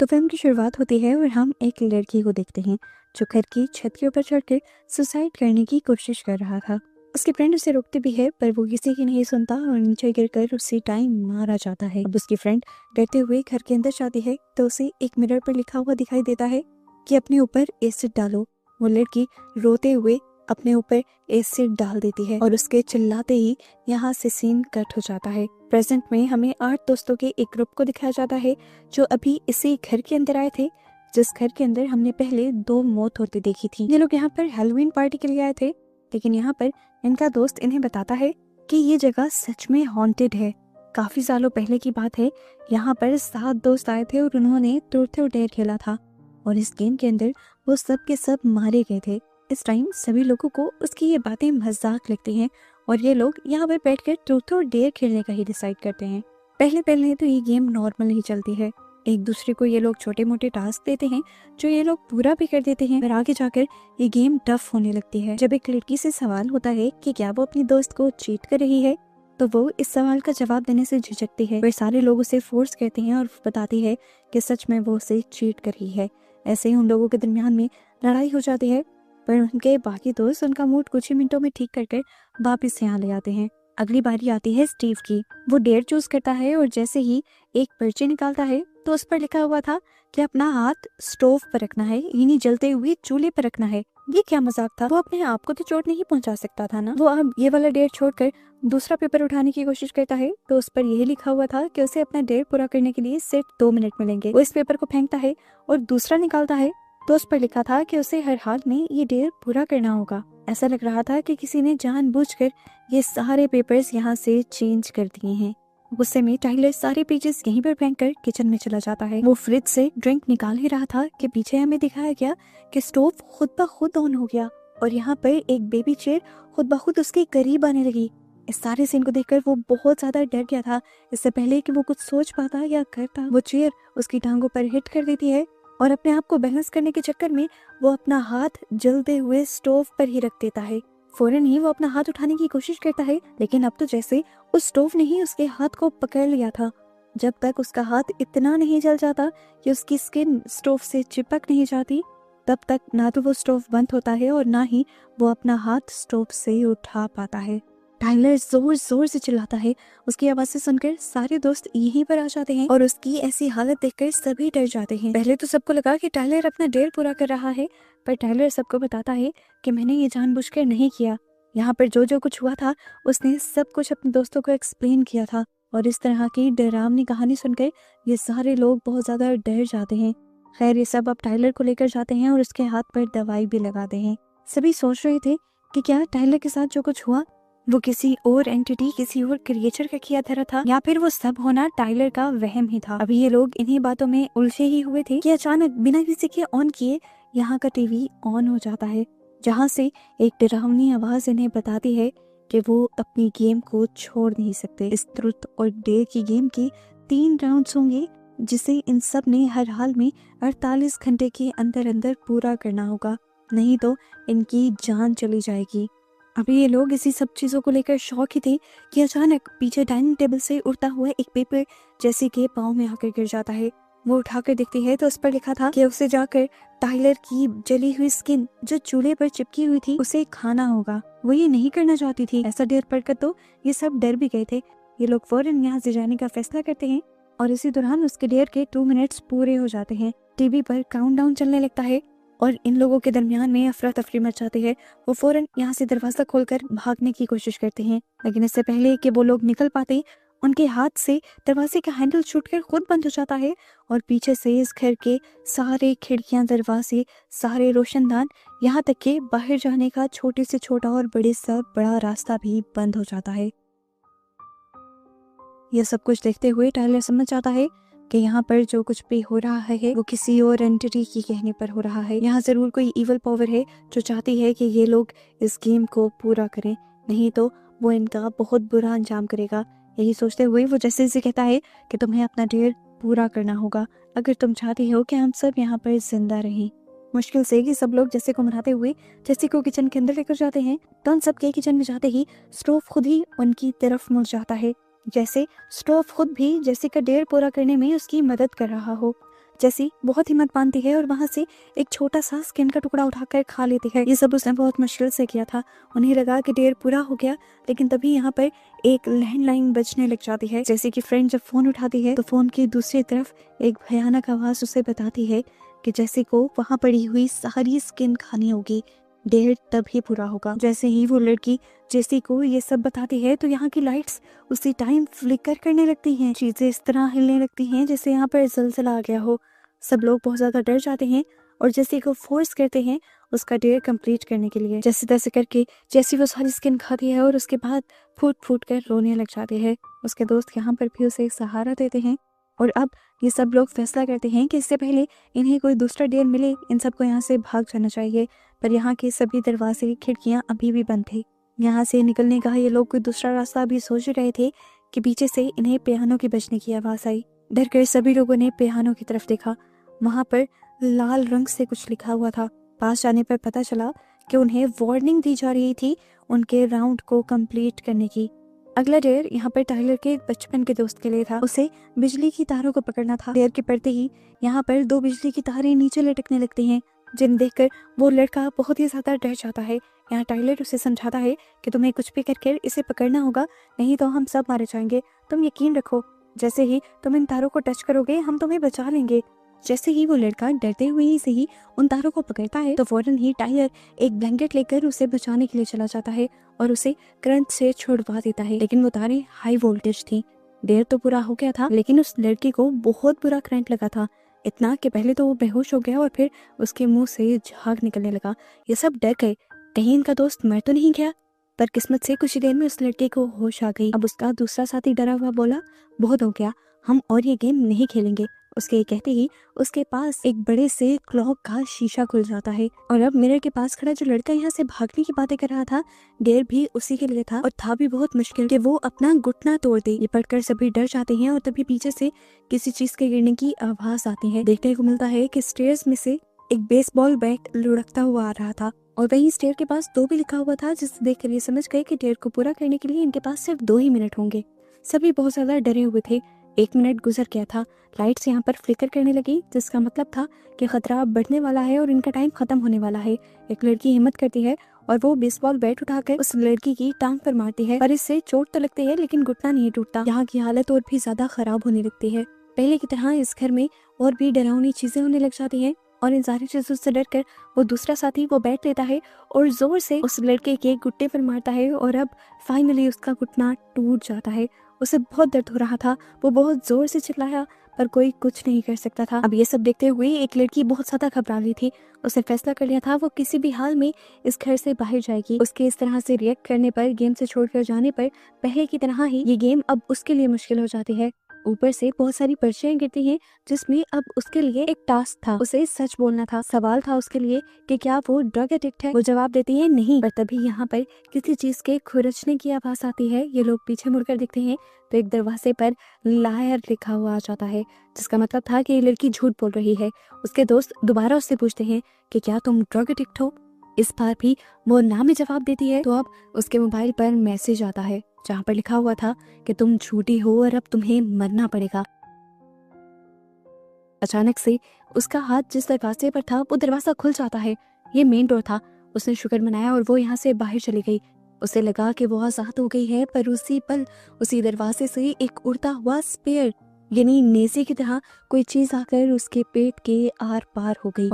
तो फिल्म की शुरुआत होती है और हम एक लड़की को देखते हैं जो घर की छत के ऊपर चढ़कर सुसाइड करने की कोशिश कर रहा था। उसके फ्रेंड उसे रोकते भी है पर वो किसी की नहीं सुनता और नीचे गिरकर उसी टाइम मारा जाता है। अब उसकी फ्रेंड डरते हुए घर के अंदर जाती है तो उसे एक मिरर पर लिखा हुआ दिखाई देता है कि अपने ऊपर एसिड डालो। वो लड़की रोते हुए अपने ऊपर एसिड डाल देती है और उसके चिल्लाते ही यहाँ से सीन कट हो जाता है। प्रेजेंट में हमें 8 दोस्तों के एक ग्रुप को दिखाया जाता है जो अभी इसी घर के अंदर आए थे जिस घर के अंदर हमने पहले 2 मौत होती देखी थी। ये लोग यहाँ पर हैलोवीन पार्टी के लिए आए थे, लेकिन यहाँ पर इनका दोस्त इन्हें बताता है कि ये जगह सच में हॉन्टेड है। काफी सालों पहले की बात है, यहाँ पर 7 दोस्त आए थे और उन्होंने ट्रूथ और डेयर खेला था और इस गेम के अंदर वो सब के सब मारे गए थे। इस टाइम सभी लोगों को उसकी ये बातें मजाक लगती हैं और ये लोग यहाँ पर बैठकर ट्रूथ और डेयर खेलने का ही डिसाइड करते हैं। पहले तो ये गेम नॉर्मल ही चलती है, एक दूसरे को ये लोग छोटे मोटे टास्क देते हैं जो ये लोग पूरा भी कर देते हैं, पर आगे जाकर ये गेम टफ होने लगती है। जब एक लड़की से सवाल होता है कि क्या वो अपनी दोस्त को चीट कर रही है तो वो इस सवाल का जवाब देने से झिझकती है, पर सारे लोग उसे फोर्स करते हैं और बताती है कि सच में वो उसे चीट कर रही है। ऐसे ही उन लोगों के दरमियान में लड़ाई हो जाती है, पर उनके बाकी दोस्त उनका मूड कुछ ही मिनटों में ठीक करके वापिस यहाँ ले आते हैं। अगली बारी आती है स्टीव की। वो डेयर चूज करता है और जैसे ही एक पर्ची निकालता है तो उस पर लिखा हुआ था कि अपना हाथ स्टोव पर रखना है, यानी जलते हुए चूल्हे पर रखना है। ये क्या मजाक था, वो अपने आप को तो चोट नहीं पहुंचा सकता था ना। वो अब ये वाला डेयर छोड़कर दूसरा पेपर उठाने की कोशिश करता है तो उस पर यही लिखा हुआ था कि उसे अपना डेयर पूरा करने के लिए सिर्फ 2 मिनट मिलेंगे। वो इस पेपर को फेंकता है और दूसरा निकालता है तो उस पर लिखा था कि उसे हर हाल में ये डेयर पूरा करना होगा। ऐसा लग रहा था कि किसी ने जानबूझकर ये सारे पेपर्स यहाँ से चेंज कर दिए हैं। गुस्से में टाइलर सारे पेजेस यहीं पर फेंककर किचन में चला जाता है। वो फ्रिज से ड्रिंक निकाल ही रहा था कि पीछे हमें दिखाया गया कि स्टोव खुद ब खुद ऑन हो गया और यहाँ पर एक बेबी चेयर खुद ब खुद उसके करीब आने लगी। इस सारे सीन को देखकर वो बहुत ज्यादा डर गया था। इससे पहले कि वो कुछ सोच पाता या करता, वो चेयर उसकी टांगों पर हिट कर देती है और अपने आप को बैलेंस करने के चक्कर में वो अपना हाथ जलते हुए स्टोव पर ही रख देता है। फौरन ही वो अपना हाथ उठाने की कोशिश करता है, लेकिन अब तो जैसे उस स्टोव ने ही उसके हाथ को पकड़ लिया था। जब तक उसका हाथ इतना नहीं जल जाता कि उसकी स्किन स्टोव से चिपक नहीं जाती, तब तक ना तो वो स्टोव बंद होता है और ना ही वो अपना हाथ स्टोव से उठा पाता है। टाइलर जोर जोर से चिल्लाता है। उसकी आवाज से सुनकर सारे दोस्त यहीं पर आ जाते हैं और उसकी ऐसी हालत देखकर सभी डर जाते हैं। पहले तो सबको लगा कि टाइलर अपना डेयर पूरा कर रहा है, पर टाइलर सबको बताता है कि मैंने ये जानबूझकर नहीं किया। यहाँ पर जो जो कुछ हुआ था उसने सब कुछ अपने दोस्तों को एक्सप्लेन किया था और इस तरह की डरावनी कहानी सुनकर ये सारे लोग बहुत ज्यादा डर जाते हैं। खैर, ये सब अब टाइलर को लेकर जाते हैं और उसके हाथ पर दवाई भी लगाते हैं। सभी सोच रहे थे कि क्या टाइलर के साथ जो कुछ हुआ वो किसी और एंटिटी, किसी और क्रिएचर का किया धरा था या फिर वो सब होना टाइलर का वहम ही था। अभी ये लोग इन्हीं बातों में उलझे ही हुए थे कि अचानक बिना किसी के ऑन किए यहाँ का टीवी ऑन हो जाता है, जहाँ से एक डरावनी आवाज इन्हें बताती है कि वो अपनी गेम को छोड़ नहीं सकते। इस ट्रुथ और डेयर की गेम के 3 राउंड्स होंगे जिसे इन सब ने हर हाल में 48 घंटे के अंदर अंदर पूरा करना होगा, नहीं तो इनकी जान चली जाएगी। अभी ये लोग इसी सब चीजों को लेकर शौक ही थे कि अचानक पीछे डाइनिंग टेबल से उड़ता हुआ एक पेपर जैसे के पाँव में आकर गिर जाता है। वो उठाकर देखती है तो उस पर लिखा था कि उसे जाकर टाइलर की जली हुई स्किन जो चूल्हे पर चिपकी हुई थी उसे खाना होगा। वो ये नहीं करना चाहती थी। ऐसा डर पड़कर तो ये सब डर भी गए थे। ये लोग फौरन यहाँ से जाने का फैसला करते हैं और इसी दौरान उसके डेयर के 2 मिनट्स पूरे हो जाते हैं। टीवी पर काउंटडाउन चलने लगता है और इन लोगों के दरमियान में अफरा तफरी मच जाती है। वो फौरन यहाँ से दरवाजा खोलकर भागने की कोशिश करते हैं, लेकिन इससे पहले कि वो लोग निकल पाते उनके हाथ से दरवाजे का हैंडल छूटकर खुद बंद हो जाता है और पीछे से इस घर के सारे खिड़कियां, दरवाजे, सारे रोशनदान, यहाँ तक के बाहर जाने का छोटे से छोटा और बड़े से बड़ा रास्ता भी बंद हो जाता है। यह सब कुछ देखते हुए टाइलर समझ जाता है कि यहाँ पर जो कुछ भी हो रहा है वो किसी और एंटिटी के कहने पर हो रहा है। यहाँ जरूर कोई इवल पावर है जो चाहती है कि ये लोग इस गेम को पूरा करें, नहीं तो वो इनका बहुत बुरा अंजाम करेगा। यही सोचते हुए वो जैसे से कहता है कि तुम्हें अपना डेयर पूरा करना होगा अगर तुम चाहती हो कि हम सब यहाँ पर जिंदा रहें। मुश्किल से कि सब लोग जैसे को मनाते हुए जैसे को किचन के अंदर लेकर जाते हैं तो उन सब के किचन में जाते ही स्टोव खुद ही उनकी तरफ मुड़ जाता है, जैसे स्टोव खुद भी जैसे का डेयर पूरा करने में उसकी मदद कर रहा हो। जैसी बहुत हिम्मत बांधती है और वहाँ से एक छोटा सा स्किन का टुकड़ा उठाकर खा लेती है। ये सब उसने बहुत मुश्किल से किया था। उन्हें लगा कि डेढ़ पूरा हो गया, लेकिन तभी यहाँ पर एक लैंडलाइन बजने लग जाती है। जैसे कि फ्रेंड जब फोन उठाती है तो फोन की दूसरी तरफ एक भयानक आवाज उसे बताती है कि जैसे को वहाँ पड़ी हुई सारी स्किन खानी होगी, डेढ़ तभी पूरा होगा। जैसे ही वो लड़की जेसी को ये सब बताती है तो यहाँ की लाइट्स उसी टाइम फ्लिकर करने लगती हैं। चीजें इस तरह हिलने लगती हैं जैसे यहाँ पर ज़लज़ला आ गया हो। सब लोग बहुत ज्यादा डर जाते हैं और जेसी को फोर्स करते हैं उसका डेयर कंप्लीट करने के लिए। जैसे तैसे करके जेसी वो सारी स्किन खाती है और उसके बाद फूट फूट कर रोने लग जाते हैं। उसके दोस्त यहाँ पर भी उसे सहारा देते हैं और अब ये सब लोग फैसला करते हैं कि इससे पहले इन्हें कोई दूसरा डेयर मिले इन सबको यहाँ से भाग जाना चाहिए। पर यहाँ के सभी दरवाजे खिड़कियाँ अभी भी बंद थे। यहाँ से निकलने का ये लोग कोई दूसरा रास्ता भी सोच रहे थे कि पीछे से इन्हें पियानो की बजने की आवाज आई। डर कर सभी लोगों ने पियानो की तरफ देखा। वहाँ पर लाल रंग से कुछ लिखा हुआ था। पास जाने पर पता चला कि उन्हें वार्निंग दी जा रही थी उनके राउंड को कंप्लीट करने की। अगला डेयर यहाँ पर टाइलर के बचपन के दोस्त के लिए था। उसे बिजली की तारों को पकड़ना था। डेयर के पड़ते ही यहाँ पर 2 बिजली की तारें नीचे लटकने लगती हैं, जिन्हें देखकर वो लड़का बहुत ही ज्यादा डर जाता है। यहाँ टाइलर उसे समझाता है कि तुम्हें कुछ भी करके इसे पकड़ना होगा, नहीं तो हम सब मारे जाएंगे। तुम यकीन रखो, जैसे ही तुम इन तारों को टच करोगे हम तुम्हें बचा लेंगे। जैसे ही वो लड़का डरते हुए ही से ही उन तारों को पकड़ता है तो फौरन ही टाइलर एक ब्लैंकेट लेकर उसे बचाने के लिए चला जाता है और उसे करंट से छुड़वा देता है। लेकिन वो तारें हाई वोल्टेज थी। डेयर तो पूरा हो गया था, लेकिन उस लड़की को बहुत बुरा करंट लगा था, इतना कि पहले तो वो बेहोश हो गया और फिर उसके मुंह से झाग निकलने लगा। ये सब डर गए, कहीं इनका दोस्त मर तो नहीं गया। पर किस्मत से कुछ ही देर में उस लड़के को होश आ गई। अब उसका दूसरा साथी डरा हुआ बोला, बहुत हो गया, हम और ये गेम नहीं खेलेंगे। उसके कहते ही उसके पास एक बड़े से क्लॉक का शीशा खुल जाता है और अब मिरर के पास खड़ा जो लड़का यहाँ से भागने की बातें कर रहा था, डेयर भी उसी के लिए था और था भी बहुत मुश्किल कि वो अपना घुटना तोड़ दे। ये पढ़कर सभी डर जाते हैं और तभी पीछे से किसी चीज के गिरने की आवाज आती है। देखने को मिलता है कि स्टेयर्स में से एक बेसबॉल बैट लुढ़कता हुआ आ रहा था और वहीं स्टेयर के पास 2 भी लिखा हुआ था, जिसे देखकर ये समझ गए कि डेयर को पूरा करने के लिए इनके पास सिर्फ 2 ही मिनट होंगे। सभी बहुत ज्यादा डरे हुए थे। 1 मिनट गुजर गया था। लाइट्स यहाँ पर फ्लिकर करने लगी, जिसका मतलब था कि खतरा अब बढ़ने वाला है और इनका टाइम खत्म होने वाला है। एक लड़की हिम्मत करती है और वो बेसबॉल बैट उठाकर उस लड़की की टांग पर मारती है, पर इससे चोट तो लगती है लेकिन घुटना नहीं टूटता। यहाँ की हालत और भी ज्यादा खराब होने लगती है। पहले की तरह इस घर में और भी डरावनी चीजें होने लग जाती हैं और इन सारी चीजों से डर कर वो दूसरा साथी वो बैट लेता है और जोर से उस लड़के के घुटने पर मारता है और अब फाइनली उसका घुटना टूट जाता है। उसे बहुत दर्द हो रहा था, वो बहुत जोर से चिल्लाया पर कोई कुछ नहीं कर सकता था। अब ये सब देखते हुए एक लड़की बहुत ज्यादा घबरा रही थी। उसने फैसला कर लिया था वो किसी भी हाल में इस घर से बाहर जाएगी। उसके इस तरह से रिएक्ट करने पर, गेम से छोड़कर जाने पर पहले की तरह ही ये गेम अब उसके लिए मुश्किल हो जाती है। ऊपर से बहुत सारी पर्चियां गिरती हैं जिसमें अब उसके लिए एक टास्क था, उसे सच बोलना था। सवाल था उसके लिए कि क्या वो ड्रग एडिक्ट है। वो जवाब देती है नहीं, पर तभी यहाँ पर किसी चीज के खुरचने की आवाज आती है। ये लोग पीछे मुड़कर देखते हैं तो एक दरवाजे पर लायर लिखा हुआ आ जाता है, जिसका मतलब था कि ये लड़की झूठ बोल रही है। उसके दोस्त दोबारा उससे पूछते हैं कि क्या तुम ड्रग एडिक्ट हो। इस बार भी वो ना में जवाब देती है तो अब उसके मोबाइल पर मैसेज आता है जहाँ पर लिखा हुआ था कि तुम झूठी हो और अब तुम्हें मरना पड़ेगा। अचानक से उसका हाथ जिस दरवाजे पर था वो दरवाजा खुल जाता है। ये मेन डोर था। उसने शुक्र मनाया और वो यहाँ से बाहर चली गई। उसे लगा कि वो आजाद हो गई है, पर उसी पल उसी दरवाजे से एक उड़ता हुआ स्पेयर यानी नेज़े की तरह कोई चीज आकर उसके पेट के आर पार हो गई।